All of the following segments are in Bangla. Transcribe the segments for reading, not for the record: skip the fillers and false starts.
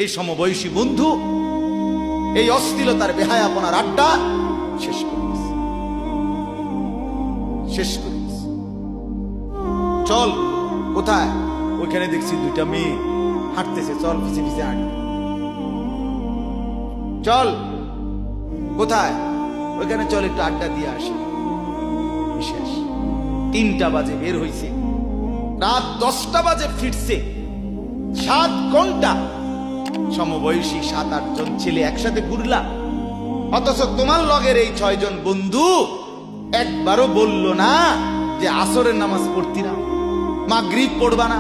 এই সমবয়সী বন্ধু এই অশ্লীলতার বেহায়াপনার আড্ডা শেষ করে দিছে, শেষ করে দিছে। চল কোথায়? ওইখানে দেখছি দুইটা মেয়ে হাঁটতেছে, চল পিছে পিছে হাঁট। চল কোথায়? ওইখানে চল একটু আড্ডা দিয়ে আসি। বিশেষ 3টা বাজে বের হইছে, রাত 10টা বাজে ফিরছে। 7 ঘন্টা সমবয়সী 7-8 জন ছেলে একসাথে ঘুরলা, অথচ তোমার লগের এই 6 জন বন্ধু একবারও বলল না যে আসরের নামাজ পড়তি না, মাগরিব পড়বা না,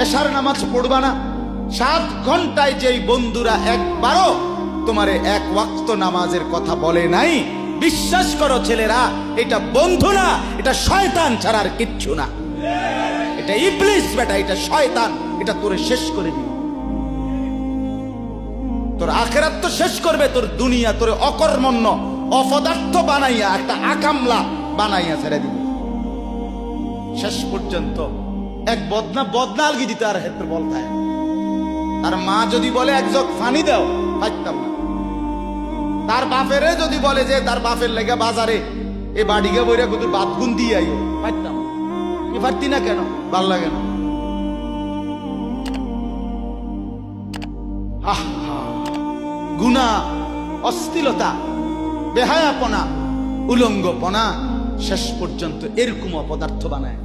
এশার নামাজ পড়বা না। 7 ঘন্টায় যেই বন্ধুরা একবারও তোমারে 1 ওয়াক্ত নামাজের কথা বলে নাই, বিশ্বাস করো ছেলেরা, এটা বন্ধু না, এটা শয়তান ছাড়া আর কিচ্ছু না। এটা ইবলিস বেটা, এটা শয়তান, এটা তোরে শেষ করে দিবে। তোর আখিরাত তো শেষ করবে, তোর দুনিয়া তোরে অকর্মণ্য অপদার্থ বানাইয়া একটা আকামলা বানাইয়া ছেড়ে দিবে। শেষ পর্যন্ত এক বদনা আলগি দিতে আর হেত্র বলতায়। তার মা যদি বলে 1 জগ পানি দাও, পাইতাম না। তার বাপেরে যদি বলে যে তার বাপের লেগে বাজারে এ বাড়িকে বইরা কত বাতগুন দিয়ে আইও, পাইতাম না। কি পারতি না কেন? ভাল লাগে না। গুনাহ, অশ্লীলতা, বেহায়াপনা, উলঙ্গপনা শেষ পর্যন্ত এরকম অপদার্থ বানায়।